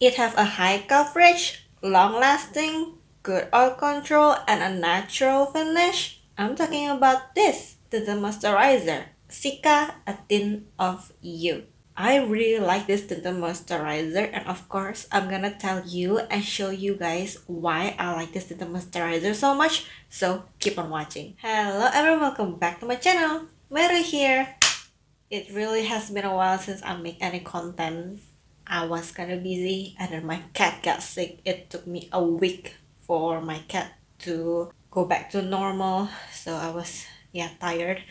It have a high coverage, long-lasting, good oil control, and a natural finish. I'm talking about this, the moisturizer, Sika A Tint of You. I really like this tinted moisturizer, and of course I'm gonna tell you and show you guys why I like this tinted moisturizer so much, so keep on watching. Hello everyone, welcome back to my channel. Meru here. It really has been a while since I make any content. I was kind of busy and then my cat got sick. It took me a week for my cat to go back to normal, so I was tired.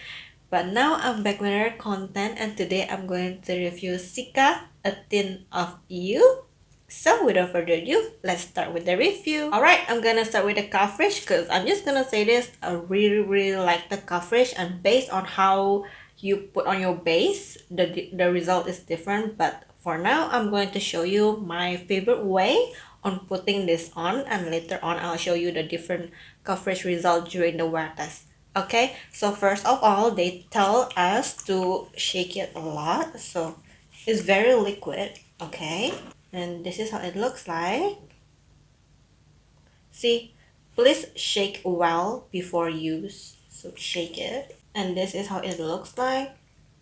But now I'm back with another content, and today I'm going to review Sika A Tint of You. So without further ado, let's start with the review. Alright, I'm gonna start with the coverage because I'm just gonna say this. I really like the coverage, and based on how you put on your base, the result is different. But for now, I'm going to show you my favorite way on putting this on, and later on I'll show you the different coverage result during the wear test. Okay, so first of all, they tell us to shake it a lot, so it's very liquid. Okay, and this is how it looks like. See, please shake well before use, so shake it. And this is how it looks like.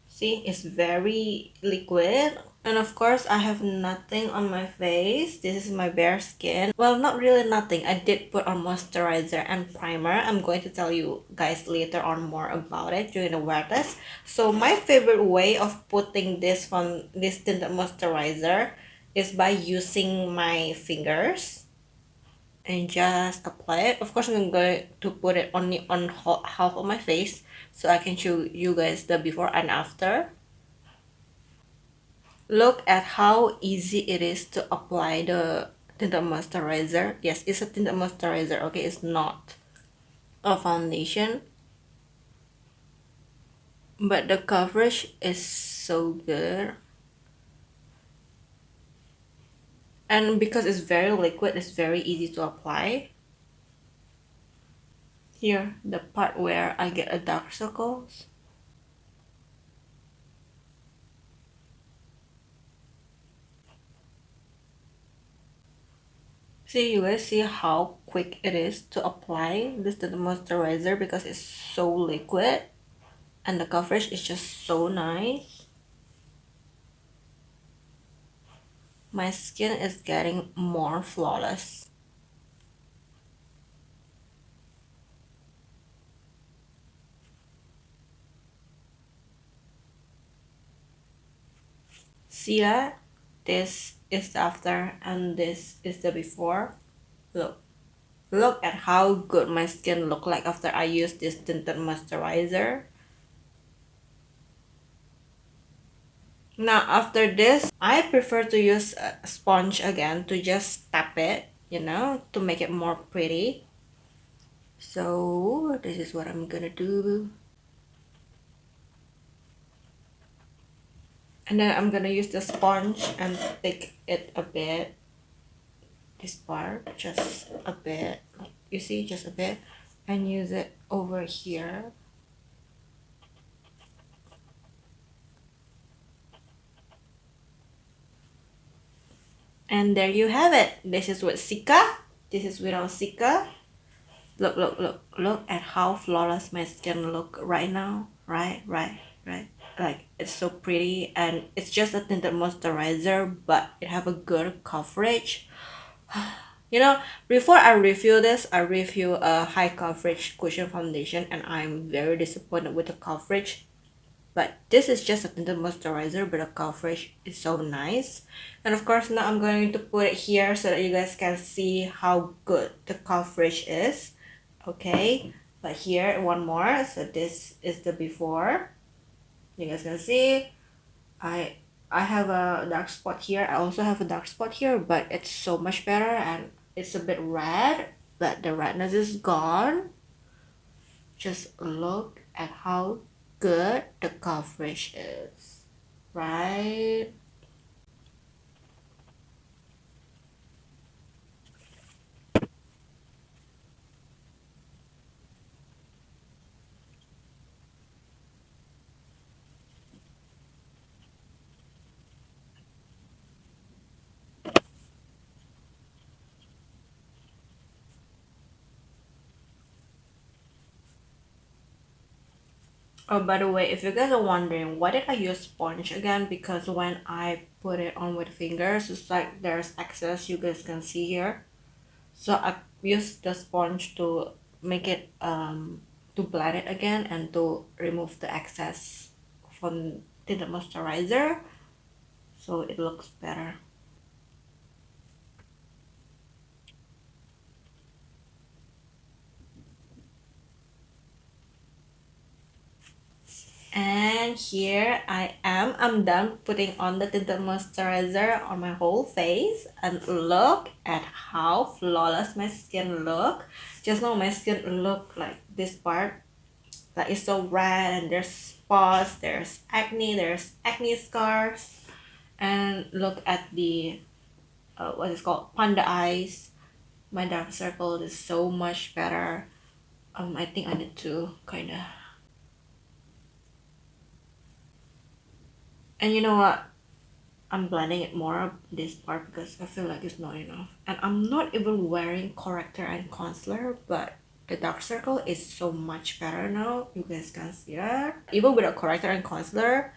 See, it's very liquid. And of course, I have nothing on my face. This is my bare skin. Well, not really nothing. I did put on moisturizer and primer. I'm going to tell you guys later on more about it during the wear test. So my favorite way of putting this tinted moisturizer is by using my fingers and just apply it. Of course, I'm going to put it only on half of my face so I can show you guys the before and after. Look at how easy it is to apply the tinted moisturizer. Yes, it's a tinted moisturizer, okay? It's not a foundation. But the coverage is so good. And because it's very liquid, it's very easy to apply. Here, the part where I get a dark circles. See, you guys see how quick it is to apply this to the moisturizer because it's so liquid and the coverage is just so nice. My skin is getting more flawless. See that? This is the after and this is the before. Look at how good my skin look like after I use this tinted moisturizer. Now after this, I prefer to use a sponge again to just tap it, to make it more pretty. So this is what I'm gonna do. And then I'm gonna use the sponge and take it a bit. This part, just a bit. You see, just a bit. And use it over here. And there you have it. This is with Sika. This is without Sika. Look at how flawless my skin look right now. Right. Like, it's so pretty, and it's just a tinted moisturizer, but it have a good coverage. Before I review this, I review a high coverage cushion foundation, and I'm very disappointed with the coverage. But this is just a tinted moisturizer, but the coverage is so nice. And of course, now I'm going to put it here so that you guys can see how good the coverage is. Okay, but here one more. So this is the before. You guys can see I have a dark spot here. I also have a dark spot here, but it's so much better, and it's a bit red, but the redness is gone. Just look at how good the coverage is, right? Oh, by the way, if you guys are wondering, why did I use sponge again? Because when I put it on with fingers, it's like there's excess, you guys can see here. So I used the sponge to make it to blend it again and to remove the excess from tinted moisturizer, so it looks better. And here I'm done putting on the tinted moisturizer on my whole face, and look at how flawless my skin look. Just now my skin look like this part, like it's so red and there's spots, there's acne scars, and look at the what is called panda eyes. My dark circle is so much better. I think I need to kind of, and you know what, I'm blending it more up this part because I feel like it's not enough. And I'm not even wearing corrector and concealer, but the dark circle is so much better now. You guys can see that. Even with a corrector and concealer,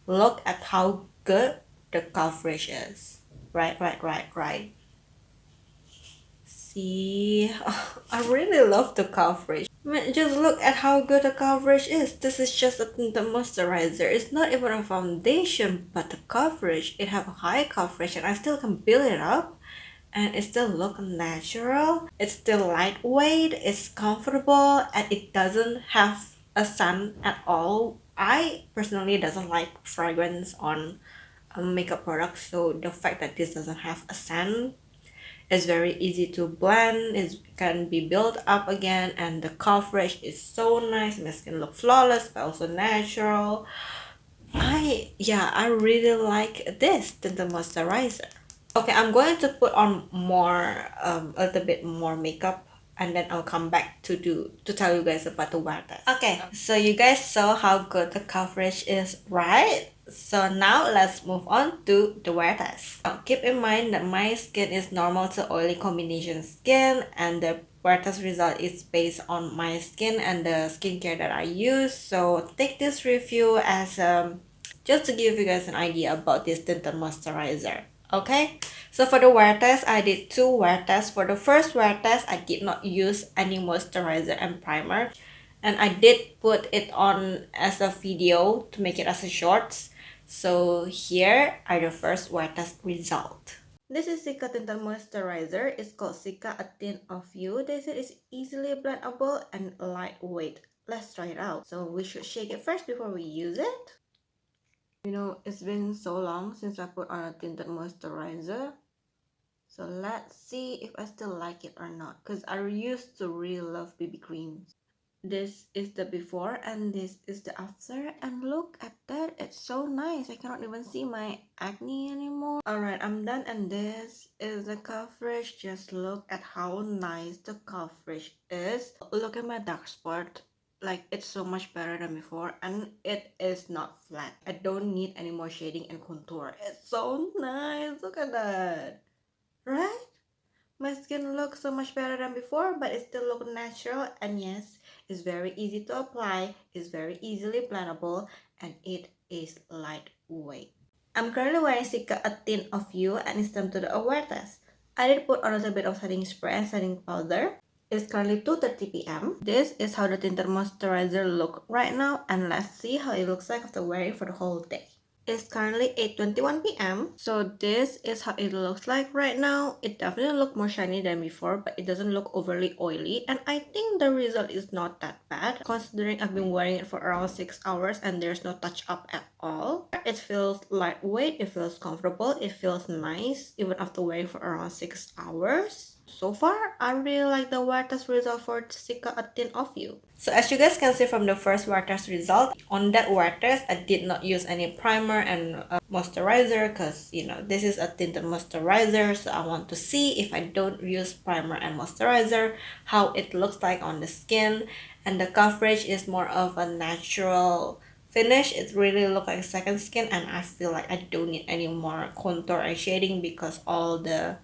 look at how good the coverage is. Right. See, I really love the coverage. I mean, just look at how good the coverage is. This is just a tinted moisturizer. It's not even a foundation, but the coverage. It have a high coverage and I still can build it up and it still look natural. It's still lightweight, it's comfortable, and it doesn't have a scent at all. I personally doesn't like fragrance on makeup products, so the fact that this doesn't have a scent, it's very easy to blend, it can be built up again, and the coverage is so nice. My skin look flawless but also natural. I really like this tinted moisturizer. Okay, I'm going to put on more a little bit more makeup, and then I'll come back to tell you guys about the wear test. Okay, so you guys saw how good the coverage is, right? So now let's move on to the wear test. Now, keep in mind that my skin is normal to oily combination skin, and the wear test result is based on my skin and the skincare that I use. So take this review as just to give you guys an idea about this tinted moisturizer. Okay, so for the wear test, I did two wear tests. For the first wear test, I did not use any moisturizer and primer, and I did put it on as a video to make it as a shorts. So here are the first wear test result. This is Sika Tinted Moisturizer. It's called Sika A Tint of You. They said it's easily blendable and lightweight. Let's try it out. So we should shake it first before we use it. You know, it's been so long since I put on a tinted moisturizer. So let's see if I still like it or not. Because I used to really love BB creams. This is the before and this is the after. And look at that. It's so nice. I cannot even see my acne anymore. Alright, I'm done. And this is the coverage. Just look at how nice the coverage is. Look at my dark spot. Like, it's so much better than before, and it is not flat. I don't need any more shading and contour. It's so nice. Look at that, right? My skin looks so much better than before, but it still looks natural. And yes, it's very easy to apply, it's very easily blendable, and it is lightweight. I'm currently wearing Sika A Tint of You, and it's time to do a wear test. I did put on a little bit of setting spray and setting powder. It's currently 2:30 p.m. This is how the tinted moisturizer look right now, and let's see how it looks like after wearing for the whole day. It's currently 8:21 p.m. So this is how it looks like right now. It definitely looks more shiny than before, but it doesn't look overly oily, and I think the result is not that bad considering I've been wearing it for around 6 hours and there's no touch up at all. It feels lightweight, it feels comfortable, it feels nice even after wearing for around 6 hours. So far, I really like the wear test result for Sika A Tint of You. So as you guys can see from the first wear test result, on that wear test, I did not use any primer and moisturizer because, you know, this is a tinted moisturizer. So I want to see if I don't use primer and moisturizer, how it looks like on the skin. And the coverage is more of a natural finish. It really looks like second skin, and I feel like I don't need any more contour and shading because all the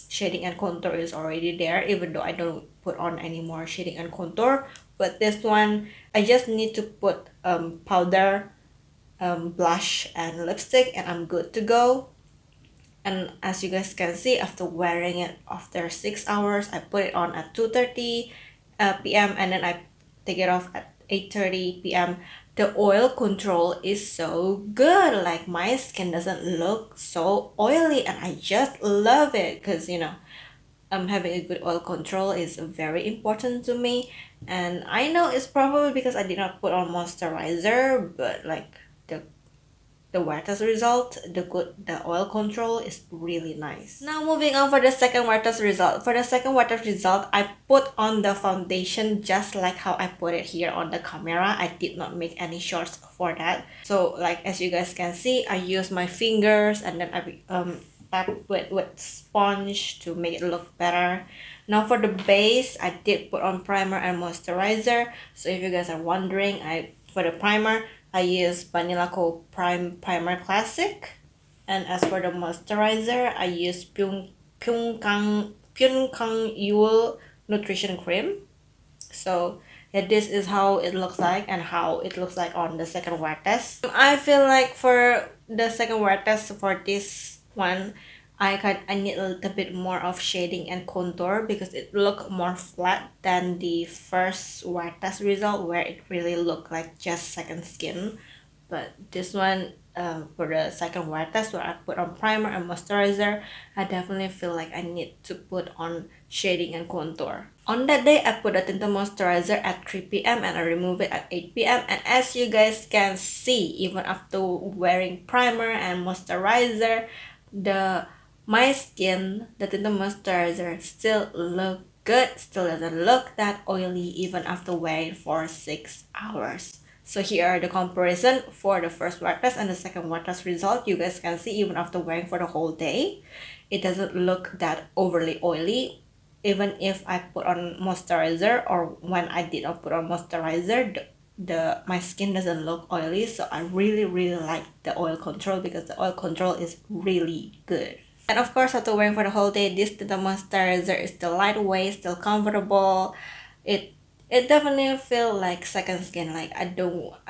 shading and contour is already there, even though I don't put on any more shading and contour. but this one I just need to put powder, blush and lipstick, and I'm good to go. And as you guys can see, after wearing it after 6 hours, I put it on at 2:30 p.m. and then I take it off at 8:30 p.m. The oil control is so good. Like, my skin doesn't look so oily, and I just love it because having a good oil control is very important to me. And I know it's probably because I did not put on moisturizer, but like the wear test result, the oil control is really nice. Now moving on for the second wear test result. For the second wear test result, I put on the foundation just like how I put it here on the camera. I did not make any shots for that. So like as you guys can see, I use my fingers and then I tap with sponge to make it look better. Now for the base, I did put on primer and moisturizer. So if you guys are wondering, for the primer, I use Vanilla Co Primer Classic. And as for the moisturizer, I use Pyeongkang Yul Nutrition Cream. So yeah, this is how it looks like and how it looks like on the second wear test. I feel like for the second wear test for this one, I need a little bit more of shading and contour because it looked more flat than the first wear test result where it really looked like just second skin. But this one, for the second wear test where I put on primer and moisturizer, I definitely feel like I need to put on shading and contour. On that day, I put a tinted moisturizer at 3 p.m. and I remove it at 8 p.m. And as you guys can see, even after wearing primer and moisturizer, my skin, the tinted moisturizer still look good, still doesn't look that oily even after wearing for 6 hours. So here are the comparison for the first wear test and the second wear test result. You guys can see even after wearing for the whole day, it doesn't look that overly oily. Even if I put on moisturizer or when I did not put on moisturizer, my skin doesn't look oily. So I really like the oil control because the oil control is really good. And of course, after wearing for the whole day, this tinted moisturizer is still lightweight, still comfortable. It definitely feel like second skin. Like I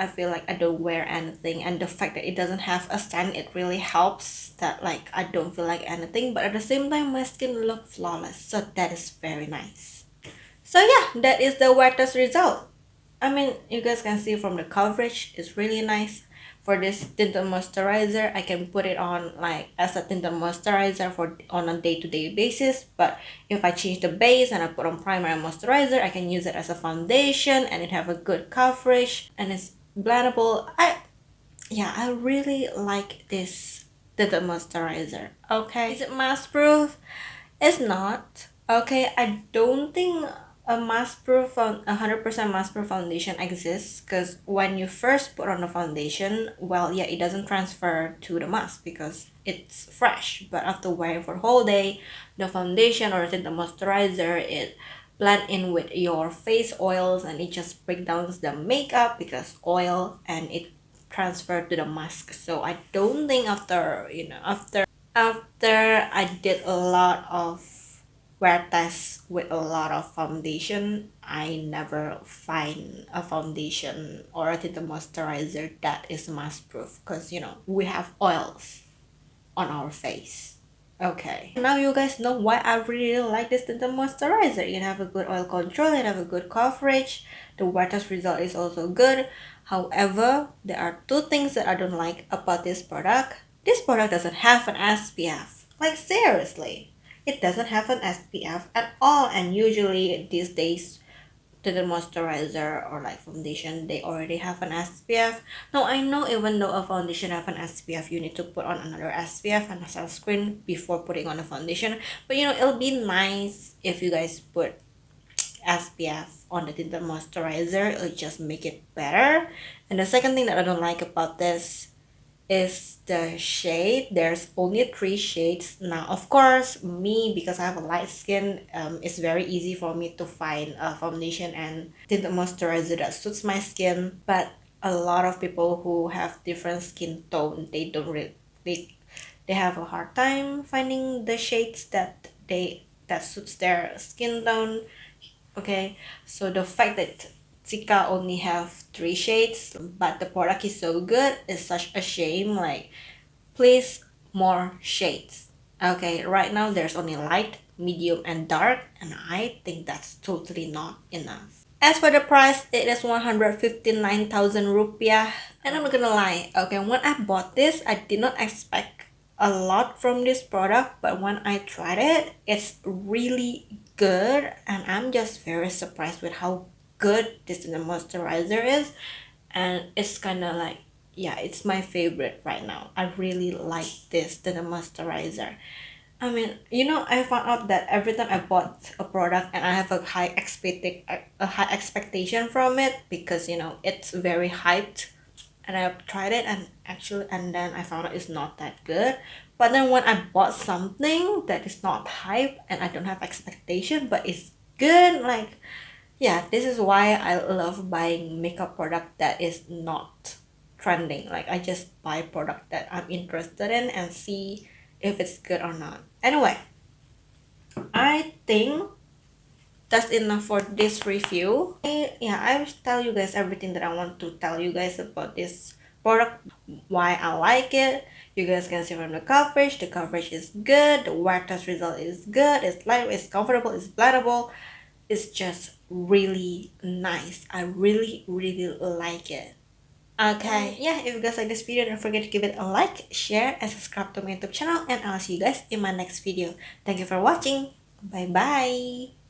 feel like I don't wear anything, and the fact that it doesn't have a stand, it really helps that like I don't feel like anything, but at the same time my skin look flawless, so that is very nice. So yeah, that is the wear test result. I mean, you guys can see from the coverage, it's really nice. For this tinted moisturizer, I can put it on like as a tinted moisturizer for on a day-to-day basis. But if I change the base and I put on primer and moisturizer, I can use it as a foundation and it have a good coverage and it's blendable. I really like this tinted moisturizer. Okay, is it mask proof? It's not. Okay, I don't think a 100% mask proof foundation exists because when you first put on the foundation, well, yeah, it doesn't transfer to the mask because it's fresh. But after wearing for the whole day, the foundation or the moisturizer, it blend in with your face oils and it just breaks down the makeup because oil and it transferred to the mask. So I don't think after I did a lot of wear tests with a lot of foundation, I never find a foundation or a tinted moisturizer that is mask proof because we have oils on our face. Okay, now you guys know why I really like this tinted moisturizer. It have a good oil control, it have a good coverage, the wear test result is also good. However, there are two things that I don't like about this product. This product doesn't have an SPF. Like, seriously, it doesn't have an SPF at all, and usually these days to the moisturizer or like foundation, they already have an SPF. Now I know even though a foundation have an SPF, you need to put on another SPF and a sunscreen before putting on a foundation. But it'll be nice if you guys put SPF on the tinted moisturizer. It'll just make it better. And the second thing that I don't like about this is the shade. There's only 3 shades. Now of course, me, because I have a light skin, it's very easy for me to find a foundation and tinted moisturizer that suits my skin. But a lot of people who have different skin tone, they don't really they have a hard time finding the shades that suits their skin tone. Okay, so the fact that Sika only have 3 shades, but the product is so good. It's such a shame. Like, please, more shades. Okay, right now there's only light, medium, and dark, and I think that's totally not enough. As for the price, it is 159,000 rupiah. And I'm not gonna lie, okay, when I bought this, I did not expect a lot from this product, but when I tried it, it's really good, and I'm just very surprised with how good this moisturizer is. And it's kind of like, yeah, it's my favorite right now. I really like this moisturizer. I mean, I found out that every time I bought a product and I have a high expectation from it, because it's very hyped, and I tried it, and then I found out it's not that good. But then when I bought something that is not hype and I don't have expectation but it's good, like, yeah, this is why I love buying makeup product that is not trending. Like, I just buy product that I'm interested in and see if it's good or not. Anyway, I think that's enough for this review. I will tell you guys everything that I want to tell you guys about this product, why I like it. You guys can see from the coverage. The coverage is good. The wear test result is good. It's light. It's comfortable. It's blendable. It's just really nice. I really, really like it. Okay, yeah, if you guys like this video, don't forget to give it a like, share, and subscribe to my YouTube channel, and I'll see you guys in my next video. Thank you for watching. Bye bye.